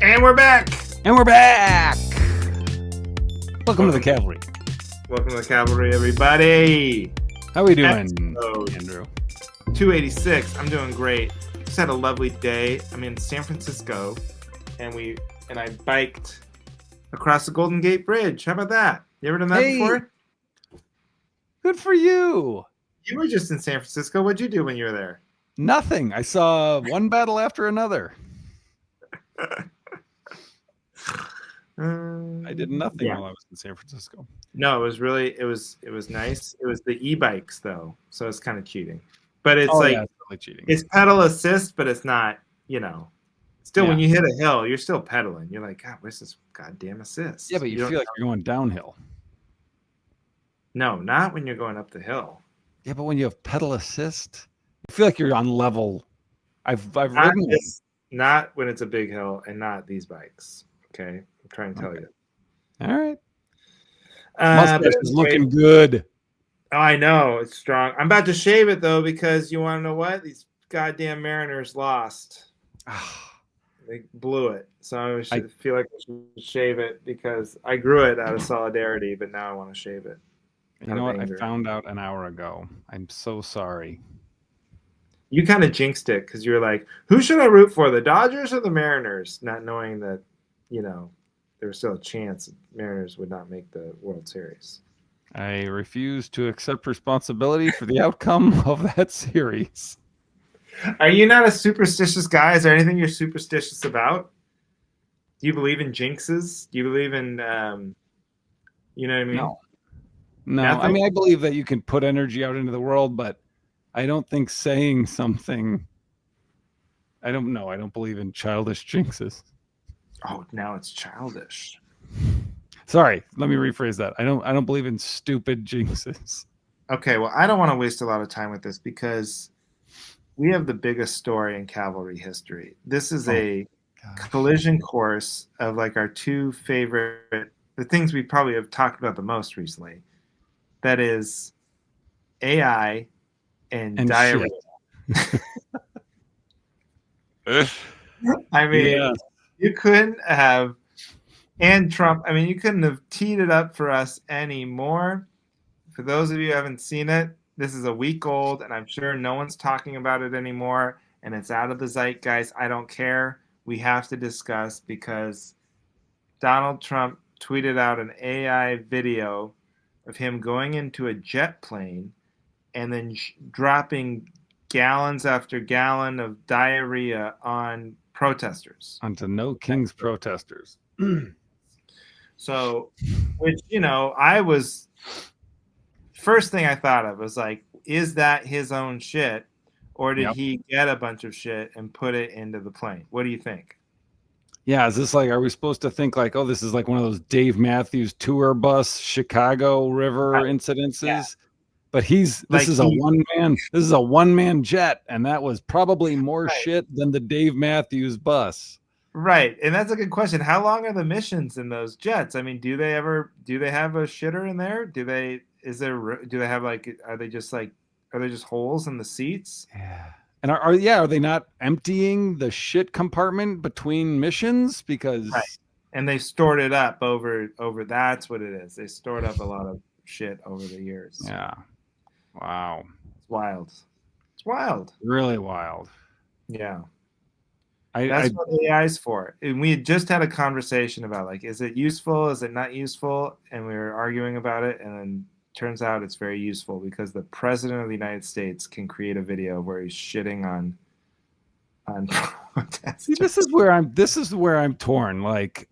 And we're back. And we're back. Welcome to the Cavalry. Welcome to the Cavalry, everybody. How are we doing, Episode Andrew? 286. I'm doing great. Just had a lovely day. I'm in San Francisco, and I biked across the Golden Gate Bridge. How about that? You ever done that before? Good for you. You were just in San Francisco. What'd you do when you were there? Nothing. I saw one battle after another. I did nothing while I was in San Francisco. No, it was nice. It was the e-bikes though, so it's kind of cheating. But it's it's really cheating. It's pedal assist, but it's not, still when you hit a hill, you're still pedaling. You're like, God, where's this goddamn assist? Yeah, but you feel like you're going downhill. No, not when you're going up the hill. Yeah, but when you have pedal assist, you feel like you're on level. I've ridden it. Not when it's a big hill and not these bikes. Okay, I'm trying to tell you. All right. Mustache is looking good. Oh, I know. It's strong. I'm about to shave it, though, because you want to know what? These goddamn Mariners lost. They blew it. So I feel like I should shave it because I grew it out of solidarity, but now I want to shave it. You know what? I found out an hour ago. I'm so sorry. You kind of jinxed it because you were like, who should I root for, the Dodgers or the Mariners? Not knowing that, there was still a chance Mariners would not make the World Series. I refuse to accept responsibility for the outcome of that series. Are you not a superstitious guy? Is there anything you're superstitious about? Do you believe in jinxes? Do you believe in, you know what I mean? No. Nothing? I mean, I believe that you can put energy out into the world, but I don't think saying something, I don't know. I don't believe in childish jinxes. Oh, now it's childish. Sorry, let me rephrase that. I don't believe in stupid jinxes. Okay, well, I don't want to waste a lot of time with this because we have the biggest story in cavalry history. This is a collision course of like our two favorite, the things we probably have talked about the most recently. That is AI and diarrhea. I mean, you couldn't have, and Trump, I mean, you couldn't have teed it up for us anymore. For those of you who haven't seen it, this is a week old, and I'm sure no one's talking about it anymore, and it's out of the zeitgeist. I don't care. We have to discuss because Donald Trump tweeted out an AI video of him going into a jet plane and then dropping gallons after gallon of diarrhea on protesters. Onto No King's protesters. So, which, I was, first thing I thought of was like, is that his own shit? Or did he get a bunch of shit and put it into the plane? What do you think? Yeah, is this like, are we supposed to think like, oh, this is like one of those Dave Matthews tour bus Chicago River incidences? Yeah. But this is a one-man jet, and that was probably more shit than the Dave Matthews bus. Right, and that's a good question. How long are the missions in those jets? I mean, do they have a shitter in there? Do they have are they just holes in the seats? Yeah. And are they not emptying the shit compartment between missions? Because and they stored it up over that's what it is. They stored up a lot of shit over the years. Yeah. Wow. It's wild. It's wild. Really wild. Yeah. That's what AI is for. And we had just had a conversation about like, is it useful? Is it not useful? And we were arguing about it. And then turns out it's very useful because the president of the United States can create a video where he's shitting on protesters. See, this is where I'm torn. Like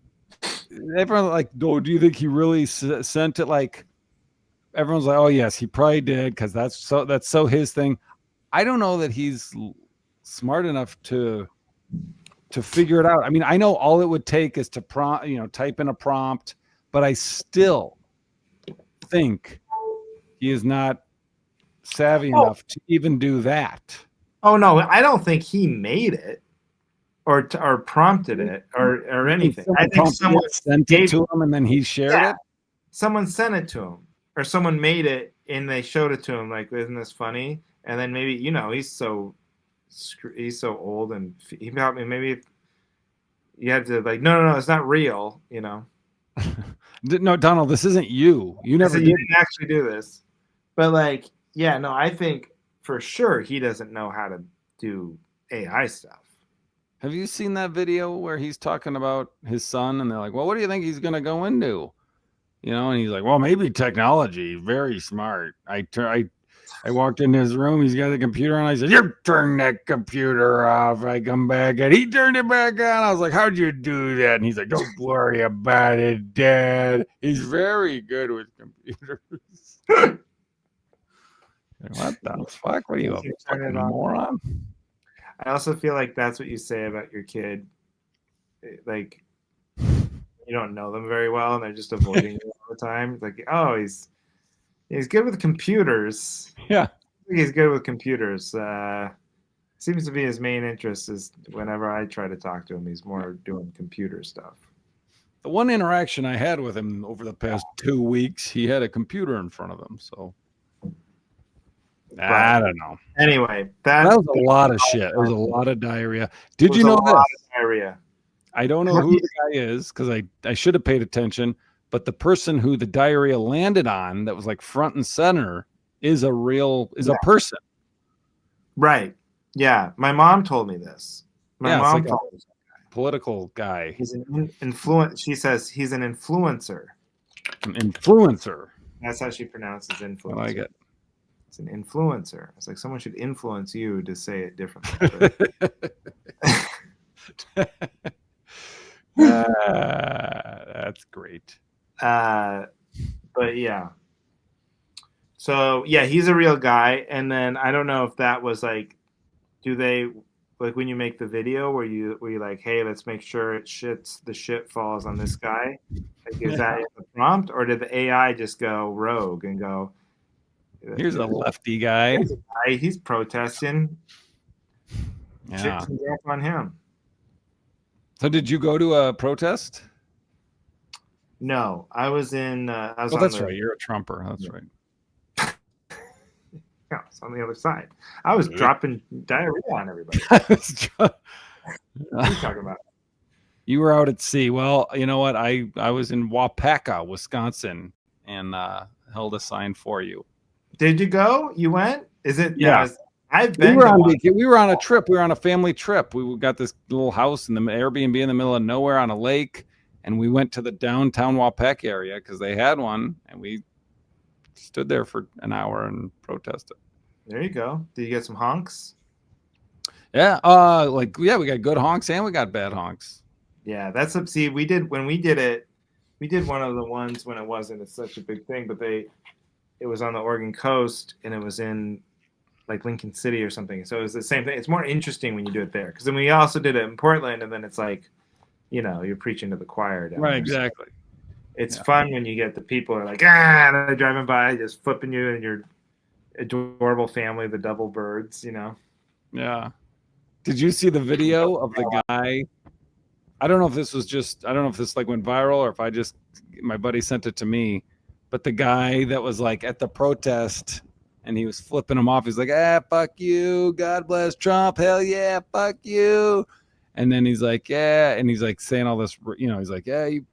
everyone like, oh, do you think he really sent it? Like everyone's like, oh yes, he probably did because that's so his thing. I don't know that he's smart enough to figure it out. I mean, I know all it would take is to type in a prompt, but I still think he is not savvy enough to even do that. Oh no, I don't think he made it or prompted it or anything. I think someone sent it to him and then he shared it. Someone sent it to him, or someone made it and they showed it to him. Like, isn't this funny? And then maybe he's so old and he probably maybe you had to like, no, it's not real. You know, No, Donald, this isn't you. You I never said you did. didn't actually do this, but like, yeah, no, I think for sure he doesn't know how to do AI stuff. Have you seen that video where he's talking about his son and they're like, well, what do you think he's going to go into? You know, and he's like, well, maybe technology. Very smart. I walked in his room. He's got the computer on. I said, you turn that computer off. I come back and he turned it back on. I was like, how'd you do that? And he's like, don't worry about it, Dad. He's very good with computers. What the fuck? What are you, a You turn fucking it on. moron? I also feel like that's what you say about your kid. Like you don't know them very well, and they're just avoiding you all the time. It's like, oh, he's good with computers. Yeah. He's good with computers. Seems to be his main interest is whenever I try to talk to him, he's more doing computer stuff. The one interaction I had with him over the past 2 weeks, he had a computer in front of him. So I don't know. Anyway, that was a lot of shit. It was a lot of diarrhea. Did you know this? Diarrhea. I don't know who the guy is because I should have paid attention, but the person who the diarrhea landed on that was like front and center is a person. Right. Yeah. My mom told me this. My mom like told me political guy. he's an influence. She says he's an influencer. An influencer. That's how she pronounces influencer. I like it. It's an influencer. It's like someone should influence you to say it differently. That's great. But yeah. So yeah, he's a real guy. And then I don't know if that was like, do they like when you make the video where you like, hey, let's make sure the shit falls on this guy? Like, is that in the prompt, or did the AI just go rogue and go, here's a lefty guy. He's protesting. Yeah. Shit can drop on him. So did you go to a protest? No, I was in. I was. Oh, that's right. You're a Trumper. That's right. Yeah, it's on the other side. I was dropping diarrhea on everybody. What are you talking about? You were out at sea. Well, you know what? I was in Wapaka, Wisconsin, and held a sign for you. Did you go? You went? Is it? Yeah. I've been. We were on a trip. We were on a family trip. We got this little house in the Airbnb in the middle of nowhere on a lake, and we went to the downtown Wapaka area because they had one, and we stood there for an hour and protested. There you go. Did you get some honks? Yeah. We got good honks and we got bad honks. Yeah, that's up. See, we did one of the ones when it wasn't such a big thing, but it was on the Oregon coast and it was in like Lincoln City or something. So it was the same thing. It's more interesting when you do it there because then we also did it in Portland, and then it's like, you're preaching to the choir. Right, exactly. It's fun when you get the people are like, they're driving by, just flipping you and your adorable family, the double birds, Yeah. Did you see the video of the guy? I don't know if this like went viral or if my buddy sent it to me, but the guy that was like at the protest and he was flipping him off. He's like, fuck you. God bless Trump. Hell yeah. Fuck you. And then he's like, yeah. And he's like saying all this, he's like, yeah, you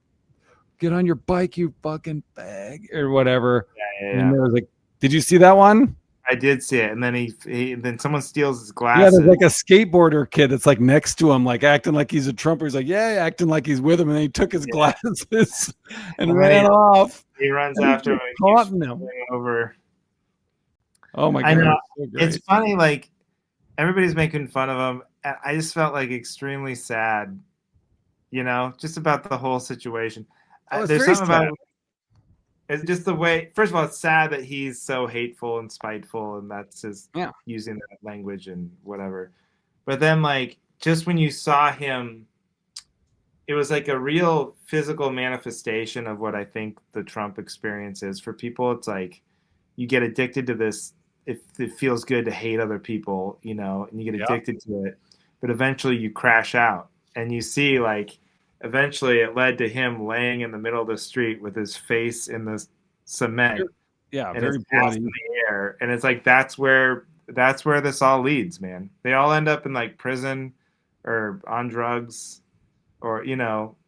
get on your bike, you fucking bag or whatever. Yeah. And there was like, did you see that one? I did see it, and then then someone steals his glasses. Yeah, there's like a skateboarder kid that's like next to him, like acting like he's a Trumper. He's like, yeah, acting like he's with him, and then he took his glasses and ran off. He runs after him, taunting him over. Oh my god! I know. It's funny, like everybody's making fun of him. I just felt like extremely sad, just about the whole situation. There's something about. It's just the way. First of all, it's sad that he's so hateful and spiteful, and that's his using that language and whatever. But then, like, just when you saw him, it was like a real physical manifestation of what I think the Trump experience is for people. It's like you get addicted to this. It feels good to hate other people, and you get addicted to it. But eventually, you crash out, and you see like. Eventually, it led to him laying in the middle of the street with his face in the cement. Yeah, and very bloody. In the air, and it's like that's where this all leads, man. They all end up in like prison or on drugs or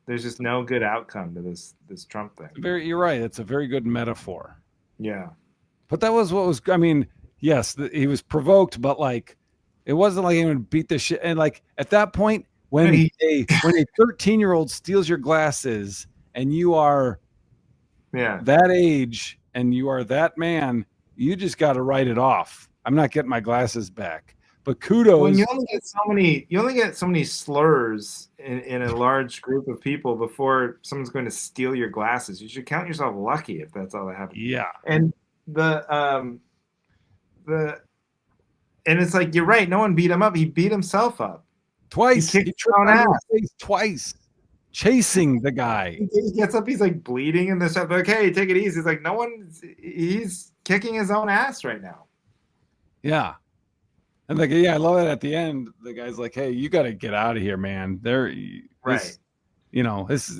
there's just no good outcome to this Trump thing. You're right. It's a very good metaphor. Yeah. But that was what was. I mean, yes, he was provoked, but like, it wasn't like anyone beat the shit. And like at that point, when a 13-year-old steals your glasses and you are Yeah. that age and you are that man, you just got to write it off. I'm not getting my glasses back. But kudos. When you only get so many slurs in a large group of people before someone's going to steal your glasses. You should count yourself lucky if that's all that happens. Yeah. And and it's like, you're right. No one beat him up. He beat himself up twice. He kicked his own ass twice, chasing the guy. He gets up. He's like bleeding in the shot. Like, hey, take it easy. He's like, no one. He's kicking his own ass right now. Yeah. And like, yeah, I love it at the end. The guy's like, hey, you got to get out of here, man. Right. This is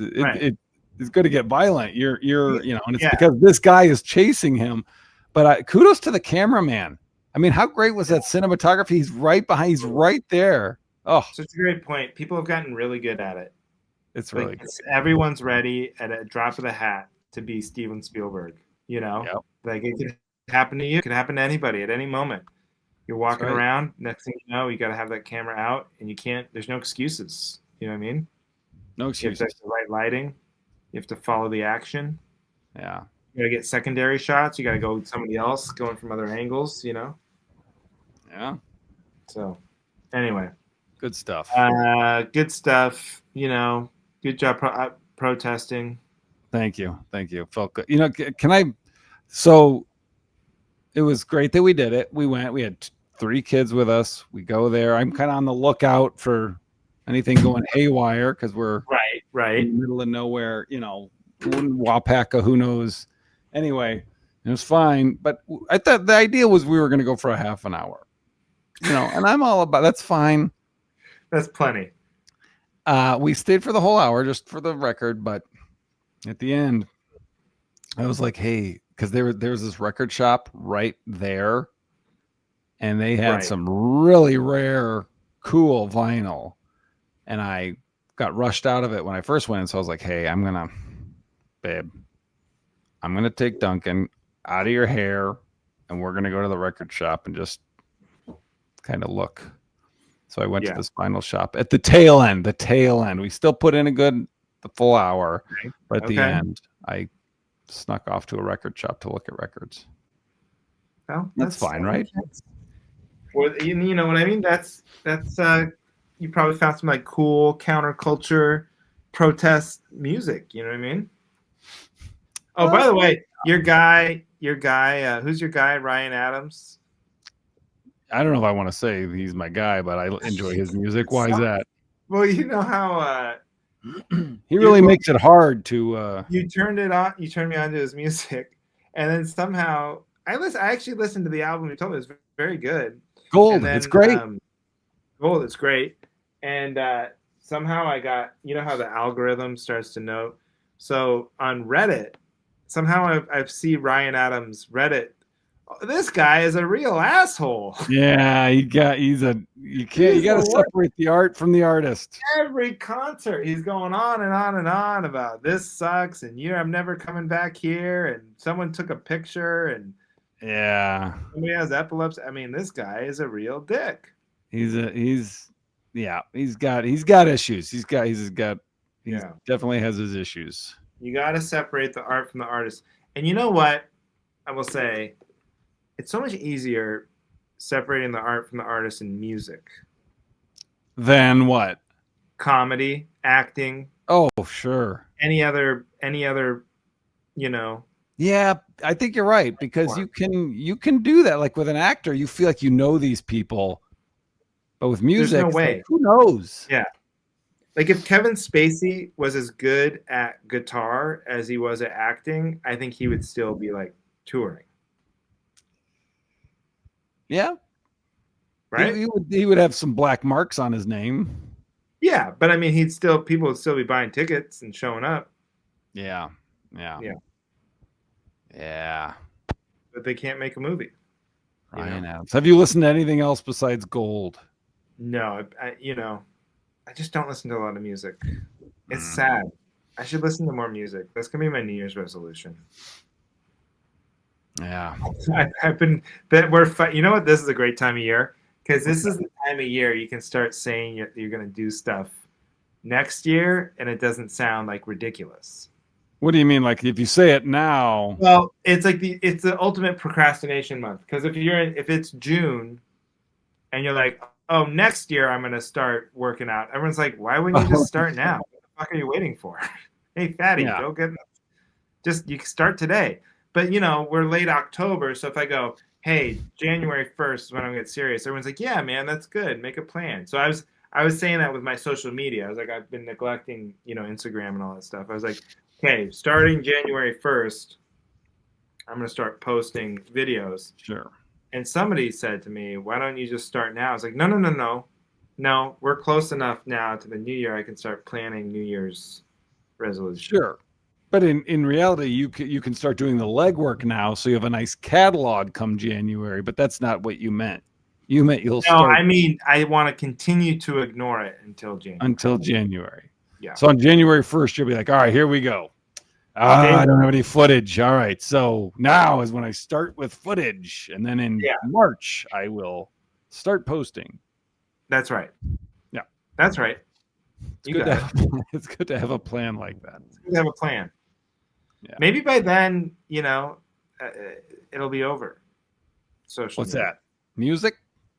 it's going to get violent. And it's because this guy is chasing him. But kudos to the cameraman. I mean, how great was that cinematography? He's right behind. He's right there. Oh, such a great point. People have gotten really good at it. It's really good. Everyone's ready at a drop of the hat to be Steven Spielberg. Like it could happen to you. It could happen to anybody at any moment. You're walking around. Next thing you know, you got to have that camera out, and you can't. There's no excuses. You know what I mean? No excuses. You have to have the right lighting. You have to follow the action. Yeah. You got to get secondary shots. You got to go with somebody else going from other angles. Yeah. So, anyway. Good stuff. Good stuff. Good job protesting. Thank you. Felt good. Can I? So, it was great that we did it. We went. We had 3 kids with us. We go there. I'm kind of on the lookout for anything going haywire because we're right in the middle of nowhere. Wapaka. Who knows? Anyway, it was fine. But I thought the idea was we were going to go for a half an hour. And I'm all about that's fine. That's plenty. We stayed for the whole hour, just for the record. But at the end, I was like, hey, because there was this record shop right there. And they had some really rare, cool vinyl. And I got rushed out of it when I first went in. So I was like, hey, I'm going to take Duncan out of your hair. And we're going to go to the record shop and just kind of look. So I went to this vinyl shop at the tail end. We still put in the full hour, but at the end, I snuck off to a record shop to look at records. Well, that's fine, right? Well, you know what I mean? That's you probably found some like cool counterculture protest music. You know what I mean? Oh, by the way, your guy, who's your guy? Ryan Adams. I don't know if I want to say he's my guy, but I enjoy his music. Why is that? Well, you know how he really makes it hard to. You turned it on. You turned me on to his music, and then somehow I actually listened to the album. You told me it was very good. Gold, it's great. Gold, it's great. And somehow I got, how the algorithm starts to know. So on Reddit, somehow I see Ryan Adams Reddit. This guy is a real asshole. Yeah, you got to separate the art from the artist. Every concert he's going on and on and on about this sucks and I'm never coming back here and someone took a picture and somebody has epilepsy. I mean, this guy is a real dick. He's got issues. He definitely has his issues. You got to separate the art from the artist. And you know what? I will say it's so much easier separating the art from the artist in music. Than what? Comedy, acting. Oh, sure. Any other, Yeah, I think you're right because you can do that. Like with an actor, you feel like these people, but with music, there's no way. Like, who knows? Yeah. Like if Kevin Spacey was as good at guitar as he was at acting, I think he would still be like touring. Yeah. Right? He would have some black marks on his name. Yeah, but I mean people would still be buying tickets and showing up. Yeah. But they can't make a movie. Ryan Adams. Have you listened to anything else besides Gold? No, I just don't listen to a lot of music. It's Mm. sad. I should listen to more music. That's gonna be my New Year's resolution. Yeah. I've been that you know what? This is a great time of year because this is the time of year you can start saying you're gonna do stuff next year, and it doesn't sound like ridiculous. What do you mean? Like if you say it now? Well, it's the ultimate procrastination month because if it's June and you're like, oh, next year I'm gonna start working out. Everyone's like, why wouldn't you just start now? What the fuck are you waiting for? Hey, fatty, Yeah. go get just you can start today. But we're late October, so if I go, hey, January 1st is when I'm gonna get serious, everyone's like, yeah, man, that's good. Make a plan. So I was saying that with my social media. I was like, I've been neglecting, Instagram and all that stuff. I was like, okay, starting January 1st, I'm gonna start posting videos. Sure. And somebody said to me, why don't you just start now? I was like, no, no, no, no. No, we're close enough now to the new year. I can start planning New Year's resolution. Sure. But in reality, you can start doing the legwork now, so you have a nice catalog come January. But that's not what you meant. You meant you'll No, start I mean, I want to continue to ignore it until January. until January. Yeah. So on January 1st, you'll be like, all right, here we go. I don't have any footage. All right. So now is when I start with footage. And then in March, I will start posting. That's right. Yeah. That's right. It's good to have a plan like that. It's good to have a plan. Yeah. Maybe by then, it'll be over. What's that? Music?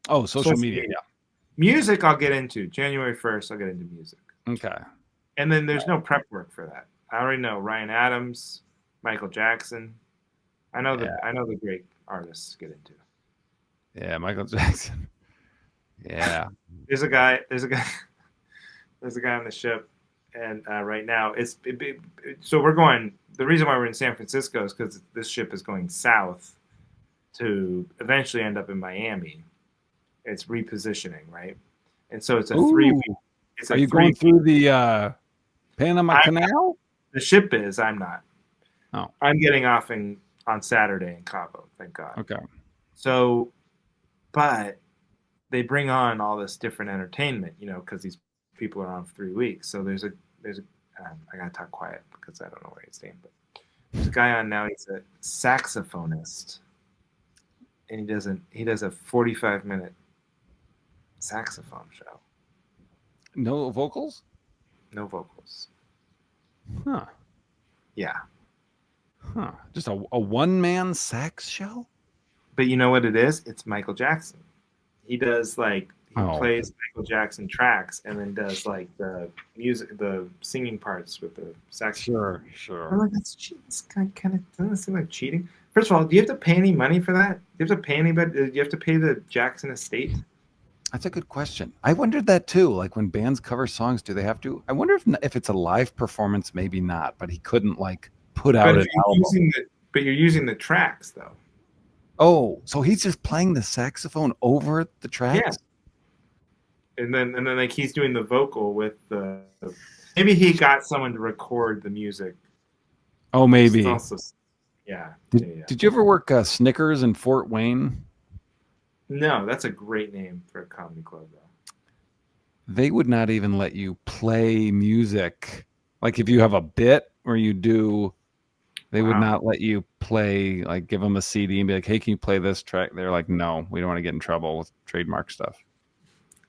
Oh, social media. Yeah. Music, I'll get into. January 1st, I'll get into music. Okay. And then there's no prep work for that. I already know Ryan Adams, Michael Jackson. I know the great artists to get into. Yeah, Michael Jackson. Yeah. There's a guy on the ship, and right now so we're going. The reason why we're in San Francisco is because this ship is going south to eventually end up in Miami. It's repositioning, right? And so it's a 3-week. Are you going through the Panama Canal? The ship is. I'm not. Oh. I'm getting off on Saturday in Cabo. Thank God. Okay. So, but they bring on all this different entertainment, because these people are on for 3 weeks. So there's a I gotta talk quiet because I don't know where he's staying, but there's a guy on now. He's a saxophonist, and he does a 45-minute saxophone show. No vocals? No vocals. Huh. Yeah. Huh. Just a one-man sax show? But you know what it is? It's Michael Jackson. He does plays Michael Jackson tracks and then does the music, the singing parts with the saxophone. Sure. I'm like, that's cheating. This guy kind of doesn't seem like cheating. First of all, do you have to pay any money for that? Do you have to pay anybody? Do you have to pay the Jackson estate? That's a good question. I wondered that too. Like when bands cover songs, do they have to? I wonder if it's a live performance, maybe not. But he couldn't put out an album. But you're using the tracks though. Oh, so he's just playing the saxophone over the tracks? Yeah. And then he's doing the vocal with the. Maybe he got someone to record the music. Oh, maybe. Yeah. Did you ever work Snickers in Fort Wayne? No, that's a great name for a comedy club, though. They would not even let you play music. Like if you have a bit where you do, they would not let you play, give them a CD and be like, hey, can you play this track? They're like, no, we don't want to get in trouble with trademark stuff.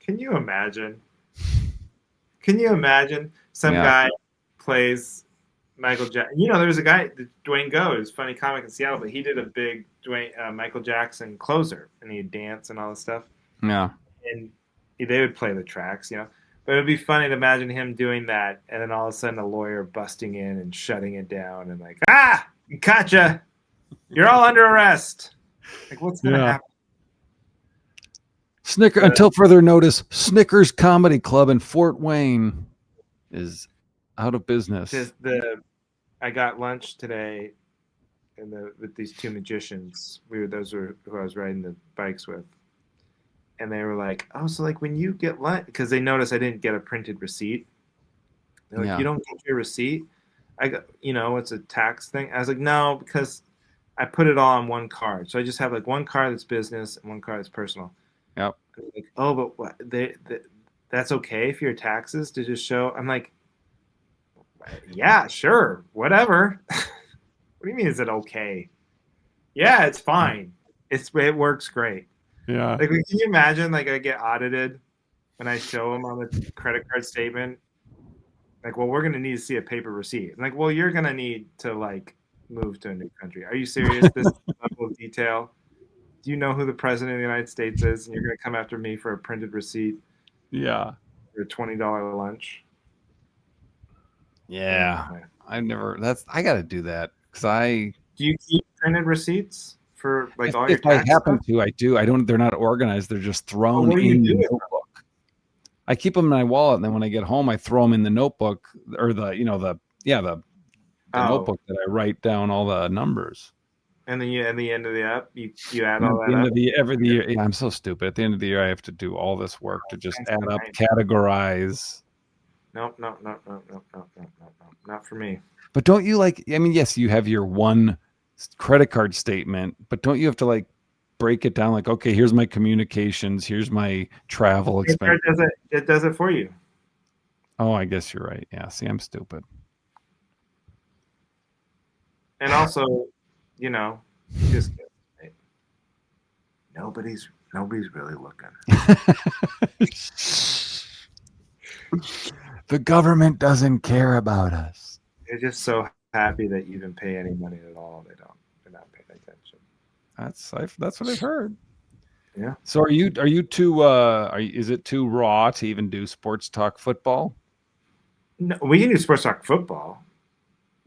Can you imagine? Some guy plays Michael Jackson? There's a guy, Dwayne Go, who's a funny comic in Seattle, but he did a big Michael Jackson closer, and he'd dance and all this stuff. Yeah. And they would play the tracks, But it would be funny to imagine him doing that, and then all of a sudden a lawyer busting in and shutting it down and gotcha! You're all under arrest. What's going to happen? Until further notice, Snickers Comedy Club in Fort Wayne is out of business. I got lunch today, with these two magicians. Those were who I was riding the bikes with, and they were like, "Oh, so when you get lunch," because they noticed I didn't get a printed receipt. They're like, "You don't get your receipt?" I got, it's a tax thing. I was like, "No, because I put it all on one card, so I just have one card that's business and one card that's personal." Yep. Oh, but what? That's okay for your taxes to just show. I'm like, Yeah, sure, whatever. What do you mean? Is it okay? Yeah, it's fine. It works great. Yeah. Like, can you imagine? Like, I get audited and I show them on the credit card statement. Like, well, we're gonna need to see a paper receipt. I'm like, well, you're gonna need to like move to a new country. Are you serious? This level of detail? Do you know who the president of the United States is? And you're gonna come after me for a printed receipt Yeah. for a $20 lunch? Yeah. Anyway, I got to do that because do you keep printed receipts for like all your if I tax happen stuff? to, I do. They're not organized. They're just Oh, thrown what do you in do the with them? notebook. I keep them in my wallet, and then when I get home, I throw them in the notebook or the Oh, notebook that I write down all the numbers. and then you at the end of the app, you add And all at that the end up. of every year, yeah, I'm so stupid. At the end of the year, I have to do all this work to just add up, 979. categorize. Nope, nope, nope, nope, nope, nope, nope, nope, nope. Not for me. But don't you like? I mean, yes, you have your one credit card statement, but don't you have to like break it down? Like, okay, here's my communications, here's my travel Credit expense. card does it. It does it for you. Oh, I guess you're right. Yeah, see, I'm stupid. And also, you know, just kidding. Nobody's really looking. The government doesn't care about us. They're just so happy that you even pay any money at all. They're not paying attention. That's what I've heard. Yeah. So are you too is it too raw to even do sports talk football? No, we can do sports talk football.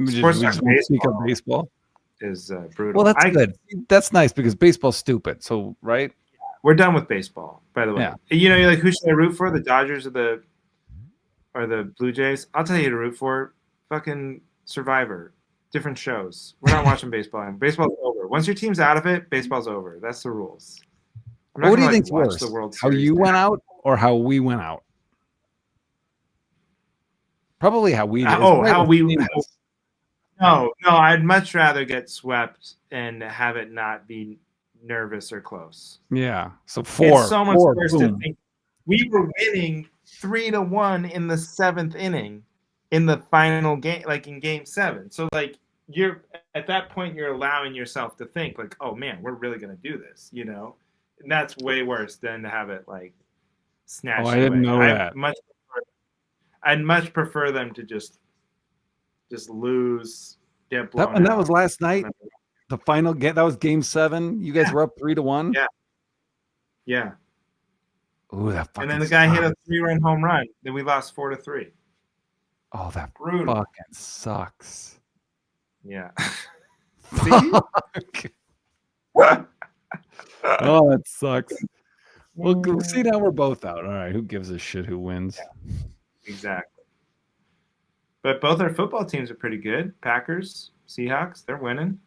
Sports We talk just won't speak of baseball baseball. is Well, brutal. that's good. That's nice because baseball's stupid. So right? We're done with baseball, by the way. Yeah. You know, you're like, who should I root for? The Dodgers or the Blue Jays? I'll tell you who to root for. Fucking Survivor. Different shows. We're not watching baseball. Baseball's over. Once your team's out of it, baseball's over. That's the rules. I'm not What do gonna you like think's watch worse? the World How Series. you went out or how we went out? Probably how we did. How we? No, I'd much rather get swept and have it not be nervous or close. Yeah. So It's so much four, worse boom. to think we were winning 3-1 in the 7th inning in the final game, like in game 7. So like you're at that point, you're allowing yourself to think like, oh man, we're really gonna do this, you know? And that's way worse than to have it like snatched I didn't away. know that. I'd much prefer them to just lose, get blown And that out. was last night. The final game. That was game 7. You guys were up 3-1. Yeah. Yeah. Ooh, that fucking. And then the guy hit a 3-run home run. Then we lost 4-3. Oh, that Brutal. fucking sucks. Yeah. Oh, that sucks. Well, see, now we're both out. All right, who gives a shit who wins? Yeah, exactly. But both our football teams are pretty good. Packers, Seahawks, they're winning.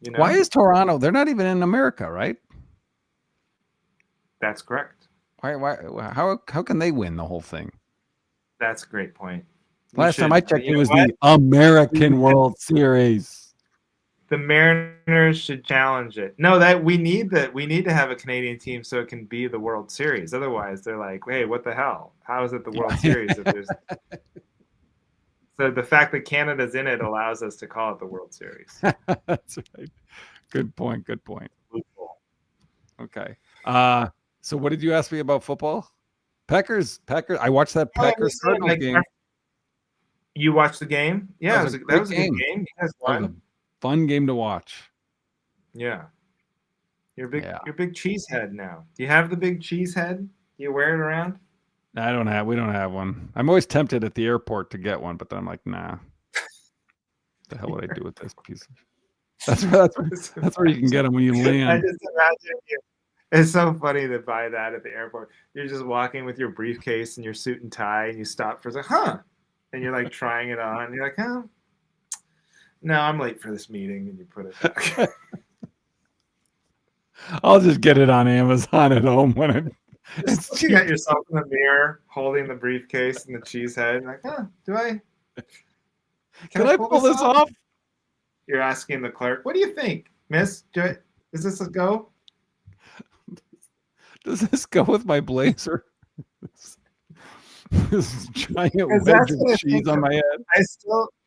You know? Why is Toronto? They're not even in America, right? That's correct. Why? How can they win the whole thing? That's a great point. Last time I checked, it was the American World Series. The Mariners should challenge it. No, that we need to have a Canadian team so it can be the World Series. Otherwise, they're like, hey, what the hell? How is it the World Series if there's So the fact that Canada's in it allows us to call it the World Series. That's right. Good point. Okay. So what did you ask me about football? Packers. I watched that Packers Cardinals game. You watched the game? Yeah, that was a good game. You guys won. That was a fun game to watch. Yeah. You're a big cheese head now. Do you have the big cheese head? Do you wear it around? We don't have one. I'm always tempted at the airport to get one, but then I'm like, nah. The hell would I do with this piece? That's where you can get them when you land. I just imagine you. It's so funny to buy that at the airport. You're just walking with your briefcase and your suit and tie, and you stop for a second, huh? And you're like trying it on. And you're like, oh, no, I'm late for this meeting, and you put it back. I'll just get it on Amazon at home when it. Just looking at yourself in the mirror, holding the briefcase and the cheese head, like, huh? Can I pull this off? You're asking the clerk, what do you think, miss? Is this a go? Does this go with my blazer? this giant Because wedge that's of what I cheese think on of. my head.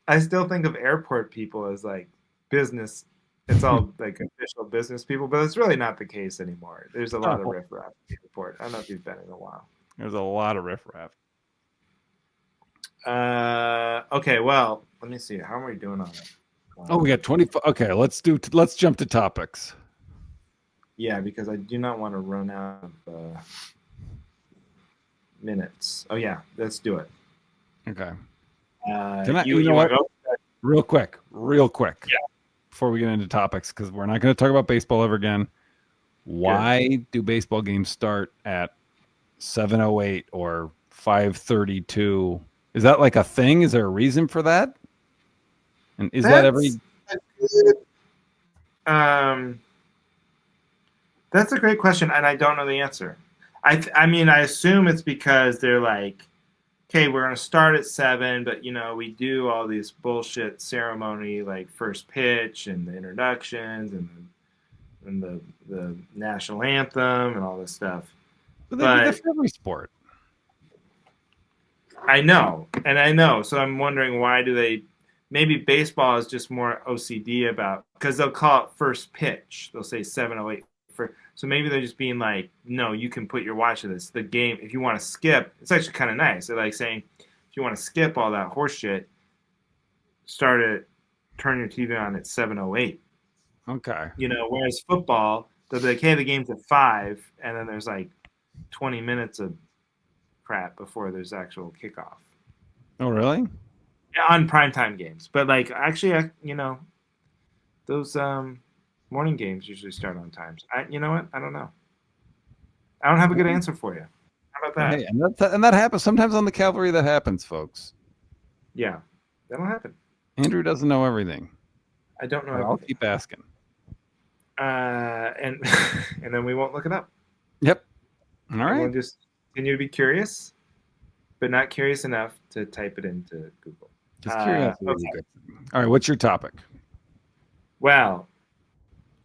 I still think of airport people as like business. It's all like official business people, but it's really not the case anymore. There's a lot of Oh, riffraff at the airport. I don't know if you've been in a while. there's a lot of riffraff. Okay, well, let me see. How are we doing on it? Oh, we got 25. Okay, let's jump to topics. Yeah, because I do not want to run out of minutes. Oh yeah, let's do it. Okay. You know want what? to go? Real quick. Yeah. Before we get into topics, because we're not going to talk about baseball ever again. Why do baseball games start at 7:08 or 5:32? Is that like a thing? Is there a reason for that? And is that every? A good, um, that's a great question, and I don't know the answer. I mean, I assume it's because they're like, okay, we're gonna start at 7, but we do all this bullshit ceremony like first pitch and the introductions and the national anthem and all this stuff. But they do that But for every sport. I know, and I know. So I'm wondering why do they? Maybe baseball is just more OCD about because they'll call it first pitch. They'll say 7:08 for. So maybe they're just being like, no, you can put your watch to this. The game, if you want to skip, it's actually kind of nice. They're like saying, if you want to skip all that horse shit, turn your TV on at 7:08. Okay. Whereas football, they'll be like, hey, the game's at 5, and then there's like 20 minutes of crap before there's actual kickoff. Oh, really? Yeah, on primetime games. But like actually, those morning games usually start on times. You know what? I don't know. I don't have a good answer for you. How about that? Hey, and that happens sometimes on the Cavalry. That happens, folks. Yeah, that'll happen. Andrew doesn't know everything. I don't know. But I'll keep asking. And and then we won't look it up. Yep. All right. We'll just continue to be curious, but not curious enough to type it into Google. Just curiosity. Okay. All right. What's your topic? Well,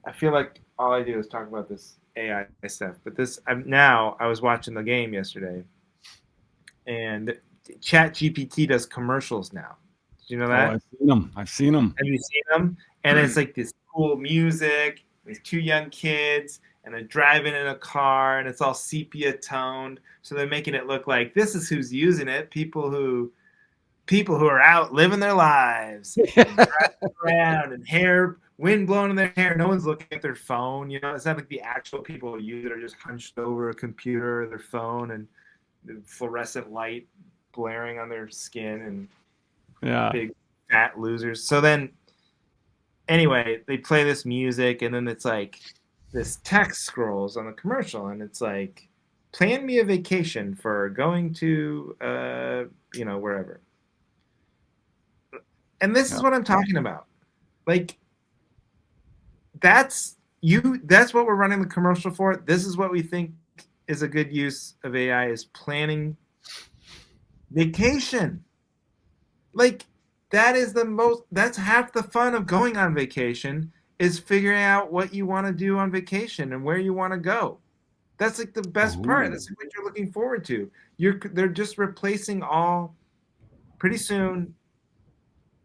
I feel like all I do is talk about this AI stuff, but I was watching the game yesterday, and Chat GPT does commercials now. Did you know that? Oh, I've seen them. Have you seen them? And it's like this cool music, these 2 young kids, and they're driving in a car, and it's all sepia toned. So they're making it look like this is who's using it: people who are out living their lives, and driving around, and wind blowing in their hair. No one's looking at their phone. It's not like the actual people who use it are just hunched over a computer or their phone, and the fluorescent light blaring on their skin, and big fat losers. So then, anyway, they play this music, and then it's like this text scrolls on the commercial, and it's like, plan me a vacation for going to wherever. And this is what I'm talking about. Like, that's what we're running the commercial for. This is what we think is a good use of AI, is planning vacation. Like, that's half the fun of going on vacation, is figuring out what you want to do on vacation and where you want to go. That's like the best part. That's what you're looking forward to. They're just replacing all. Pretty soon,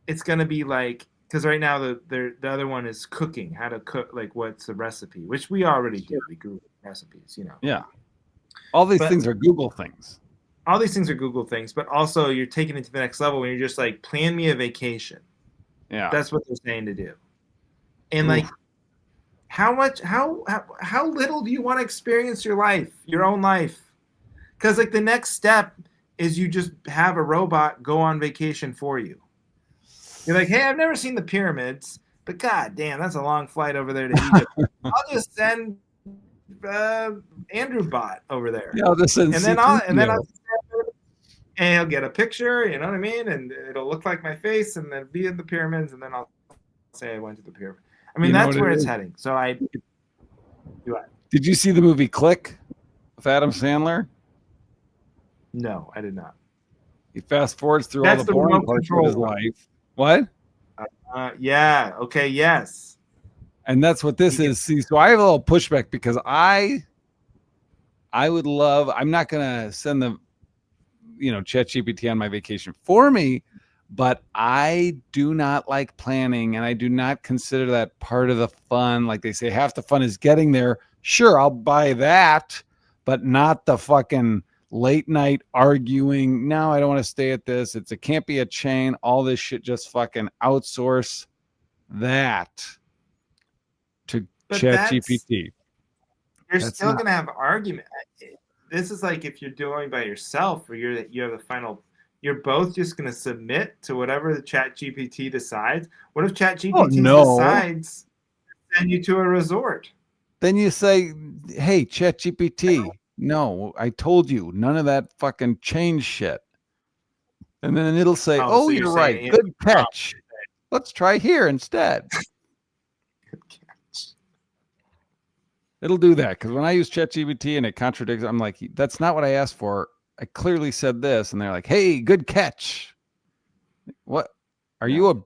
it's going to be like, because right now the other one is cooking, how to cook, like what's the recipe, which we already do. We Google recipes, Yeah. All these things are Google things. All these things are Google things, but also you're taking it to the next level when you're just like, plan me a vacation. Yeah. That's what they're saying to do. And like, how little do you want to experience your own life? Because like the next step is you just have a robot go on vacation for you. You're like, hey, I've never seen the pyramids, but god damn, that's a long flight over there to Egypt. I'll just send Andrew Bot over there. Yeah, I'll just send and he'll get a picture, you know what I mean? And it'll look like my face, and then be in the pyramids, and then I'll say I went to the pyramid. I mean, that's where it's heading. So Did you see the movie Click with Adam Sandler? No, I did not. He fast forwards through all the boring parts of his life. What? Yeah. Okay. Yes. And that's what this is. See, so I have a little pushback because I would love. I'm not gonna send ChatGPT on my vacation for me, but I do not like planning and I do not consider that part of the fun. Like they say, half the fun is getting there. Sure, I'll buy that, but not the fucking late night arguing. No, I don't want to stay at this. It can't be a chain. All this shit, just fucking outsource that to But ChatGPT. you're That's still not. gonna have argument. This is like if you're doing by yourself, or you have the final. You're both just gonna submit to whatever the Chat GPT decides. What if Chat Oh GPT no. decides to send you to a resort? Then you say, hey, ChatGPT, no, I told you none of that fucking change shit. And then it'll say, Oh, oh, so you're you're right. saying Good catch. Let's try here instead. It'll do that because when I use ChatGPT and it contradicts, I'm like, that's not what I asked for. I clearly said this. And they're like, hey, good catch. What? Are you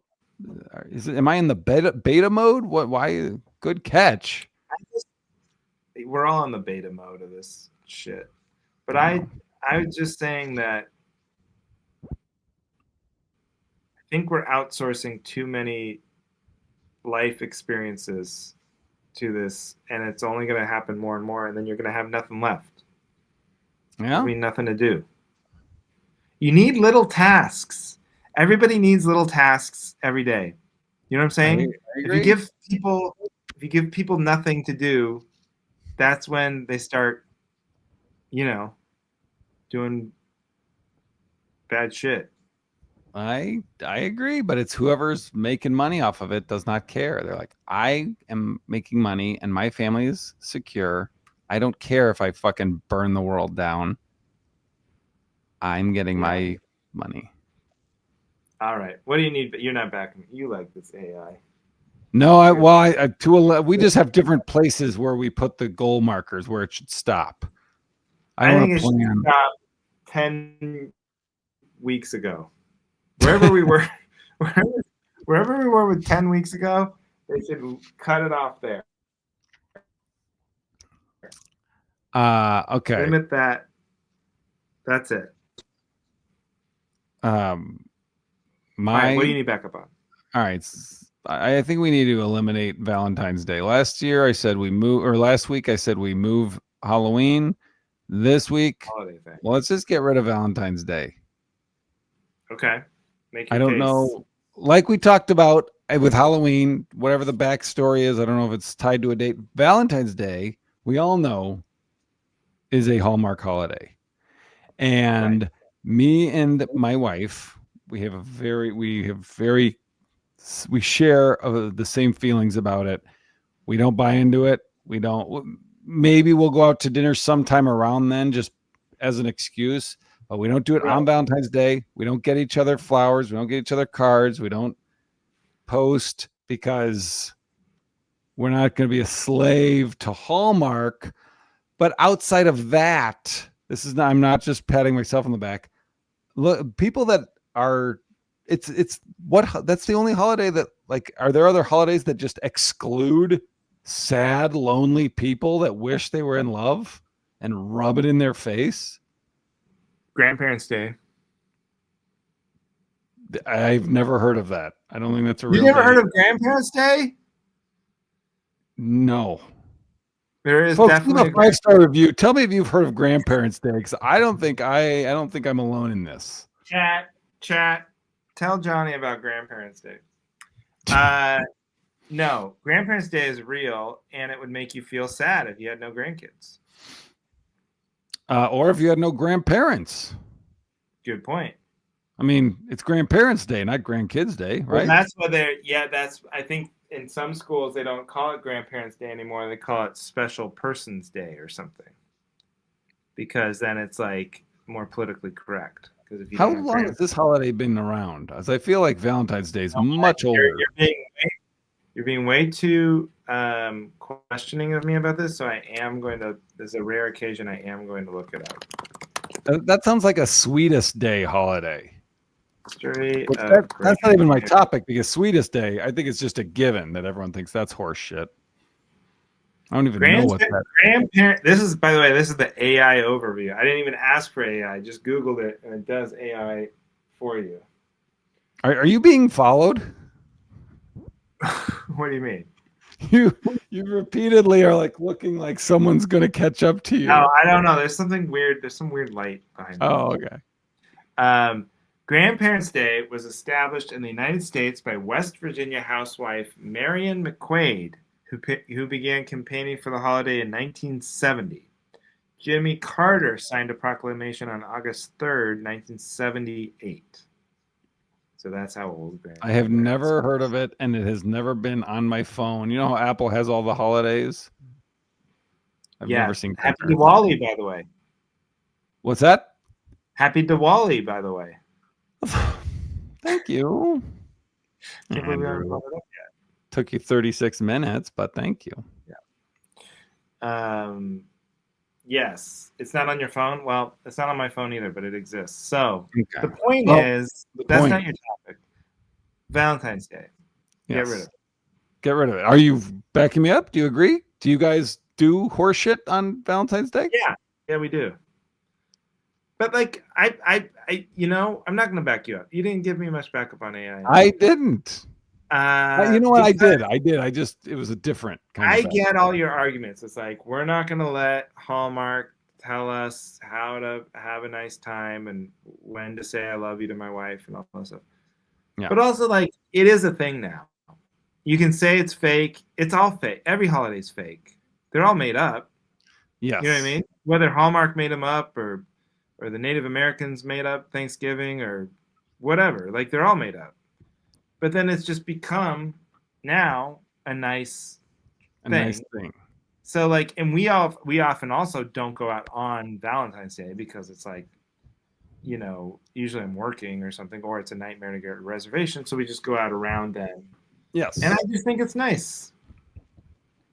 am I in the beta mode? What? Why? Good catch. we're all in the beta mode of this shit. But No. I was just saying that I think we're outsourcing too many life experiences to this, and it's only going to happen more and more, and then you're going to have nothing left. Yeah. There'll be nothing to do. You need little tasks. Everybody needs little tasks every day. You know what I'm saying? I If you agree. give people nothing to do, that's when they start, doing bad shit. I agree, but it's whoever's making money off of it does not care. They're like, I am making money and my family is secure. I don't care if I fucking burn the world down. I'm getting my money. All right. What do you need? But you're not backing. You like this AI. No, we just have different places where we put the goal markers where it should stop. I don't want think to it should plan. stop 10 weeks ago. Wherever we were, wherever we were with 10 weeks ago, they should cut it off there. Okay. Limit that. That's it. My All right, what do you need backup on? All right. I think we need to eliminate Valentine's Day. Last year I said we move, or last week I said we move Halloween. This week, Holiday thing. well, let's just get rid of Valentine's Day. Okay. Make your I don't case. know. Like we talked about with Halloween, whatever the backstory is, I don't know if it's tied to a date. Valentine's Day, we all know, is a Hallmark holiday. And me and my wife, we share the same feelings about it. We don't buy into it. Maybe we'll go out to dinner sometime around then just as an excuse, but we don't do it on Valentine's Day. We don't get each other flowers. We don't get each other cards. We don't post because we're not going to be a slave to Hallmark. But outside of that, I'm not just patting myself on the back. Look, people that are that's the only holiday that, like, are there other holidays that just exclude sad, lonely people that wish they were in love and rub it in their face? Grandparents' Day. I've never heard of that. I don't think that's a real You never day. heard of Grandparents' Day? No. There is Folks, definitely a 5-star review. Tell me if you've heard of Grandparents' Day, because I don't think I'm alone in this. Chat. Tell Johnny about Grandparents' Day. No, Grandparents' Day is real, and it would make you feel sad if you had no grandkids. Or if you had no grandparents. Good point. I mean, it's Grandparents' Day, not Grandkids' Day, right? Well, that's what I think in some schools they don't call it Grandparents' Day anymore. They call it Special Persons Day or something. Because then it's like more politically correct. Because if you How long has this holiday been around? As I feel like Valentine's Day is much older. You're being way too questioning of me about this, so I am going to. There's a rare occasion I am going to look it up. That sounds like a Sweetest Day holiday. That's not even my topic, because Sweetest Day, I think it's just a given that everyone thinks that's horse shit. I don't even know what that. Grandparent. This is, by the way, this is the AI overview. I didn't even ask for AI. I just Googled it, and it does AI for you. Are you being followed? What do you mean? You repeatedly are like looking like someone's gonna catch up to you. No, I don't know. There's something weird. There's some weird light behind me. Oh, okay. Grandparents' Day was established in the United States by West Virginia housewife Marion McQuaid, who began campaigning for the holiday in 1970. Jimmy Carter signed a proclamation on August 3rd, 1978. So that's how old Grandparents I have Day never is. heard of it, and it has never been on my phone. You know how Apple has all the holidays? I've never seen Happy Grandparents' Diwali, by the way. What's that? Happy Diwali, by the way. Thank you. Can't believe we haven't Andrew. brought it up Took you 36 minutes, but thank you. yet. Yes, it's not on your phone. Well, it's not on my phone either, but it exists. So Okay. the point Well, is, that's not your topic. Valentine's Day. Yes. Get rid of it. Get rid of it. Are you backing me up? Do you agree? Do you guys do horse shit on Valentine's Day? Yeah, we do. But like, I'm not gonna back you up. You didn't give me much backup on AI. I didn't. You know what? I because did. It was a different kind I of. get all your arguments. It's like we're not gonna let Hallmark tell us how to have a nice time and when to say I love you to my wife and all that stuff. Yeah. But also, like, it is a thing now. You can say it's fake. It's all fake. Every holiday's fake. They're all made up. Yes. You know what I mean? Whether Hallmark made them up or the Native Americans made up Thanksgiving or whatever. Like, they're all made up. But then it's just become now a nice thing. So, like, and we often also don't go out on Valentine's Day because it's like, usually I'm working or something, or it's a nightmare to get a reservation. So we just go out around then. Yes. And I just think it's nice.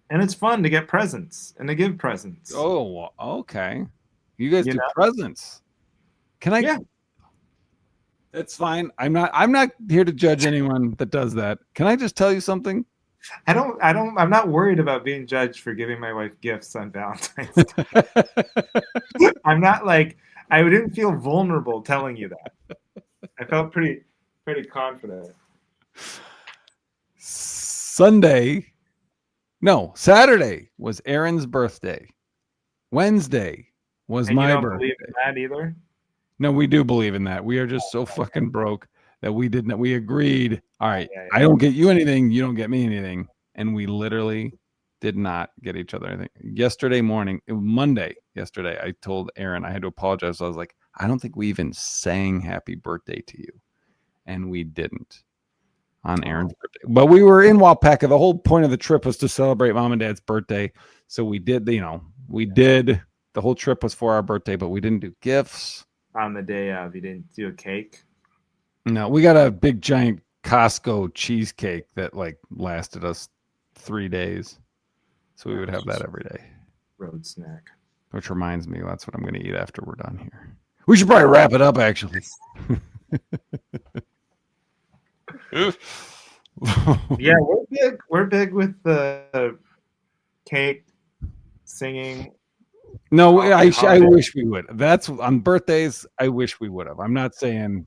And it's fun to get presents and to give presents. Oh, okay. You guys do presents. Can I? Yeah. It's fine. I'm not here to judge anyone that does that. Can I just tell you something? I'm not worried about being judged for giving my wife gifts on Valentine's Day. I'm not like, I didn't feel vulnerable telling you that. I felt pretty confident. Saturday was Aaron's birthday. Wednesday was my birthday. You don't believe in that either? No, we do believe in that. We are just so fucking broke that we agreed. All right, I don't get you anything, you don't get me anything. And we literally did not get each other anything. Yesterday morning, Monday, yesterday, I told Aaron I had to apologize. I was like, I don't think we even sang happy birthday to you. And we didn't on Aaron's birthday. But we were in Wapaka. The whole point of the trip was to celebrate mom and dad's birthday. So we did, the whole trip was for our birthday, but we didn't do gifts. On the day of, you didn't do a cake? No, we got a big giant Costco cheesecake that like lasted us 3 days. So we would have that every day. Road snack. Which reminds me, that's what I'm going to eat after we're done here. We should probably wrap it up, actually. Yeah, we're big with the cake, singing. No, I wish we would. That's on birthdays. I wish we would have. I'm not saying.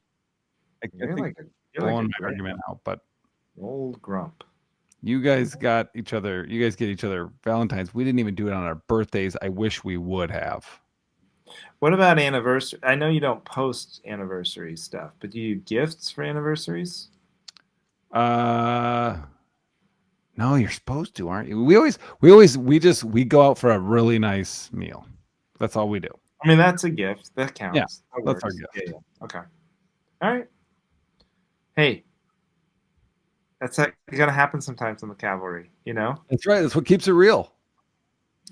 I think blowing my argument out, but old grump. You guys got each other. You guys get each other Valentines. We didn't even do it on our birthdays. I wish we would have. What about anniversary? I know you don't post anniversary stuff, but do you do gifts for anniversaries? No, you're supposed to, aren't you? We go out for a really nice meal. That's all we do. I mean, that's a gift. That counts. Yeah, that's our gift. Yeah. Okay. All right. Hey, that's gonna happen sometimes in the cavalry, That's right. That's what keeps it real.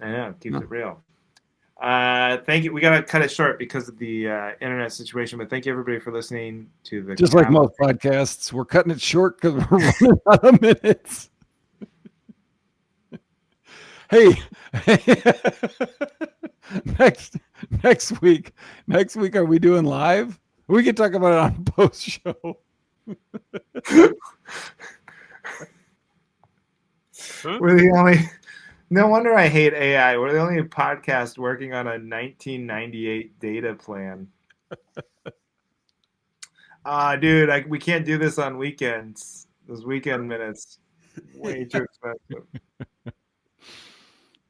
I know, it keeps it real. Thank you. We gotta cut it short because of the internet situation, but thank you everybody for listening to the. Just like most podcasts, we're cutting it short because we're running out of minutes. Hey, next week, are we doing live? We can talk about it on post show. We're the No wonder I hate AI. We're the only podcast working on a 1998 data plan. Dude, we can't do this on weekends. Those weekend minutes, way too expensive.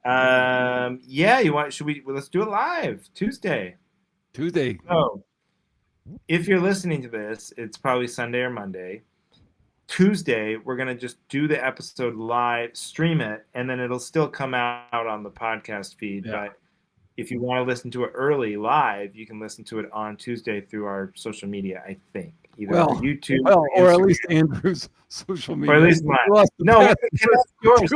Yeah, should we? Well, let's do it live Tuesday. Tuesday. So, if you're listening to this, it's probably Sunday or Monday. Tuesday, we're gonna just do the episode live, stream it, and then it'll still come out on the podcast feed. Yeah. But if you want to listen to it early live, you can listen to it on Tuesday through our social media. I think either YouTube, or at least Andrew's social media, or at least mine. No, we're gonna connect yours.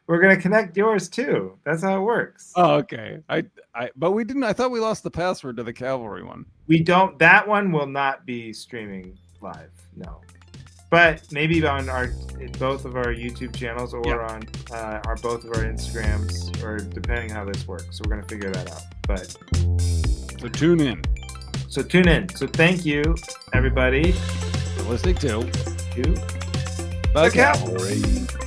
We're gonna connect yours too. That's how it works. Oh, okay. But we didn't. I thought we lost the password to the Cavalry one. We don't. That one will not be streaming live. No, but maybe on both of our YouTube channels or on both of our Instagrams, or depending how this works. So we're gonna figure that out. But so tune in. So thank you, everybody, for listening to the Cavalry.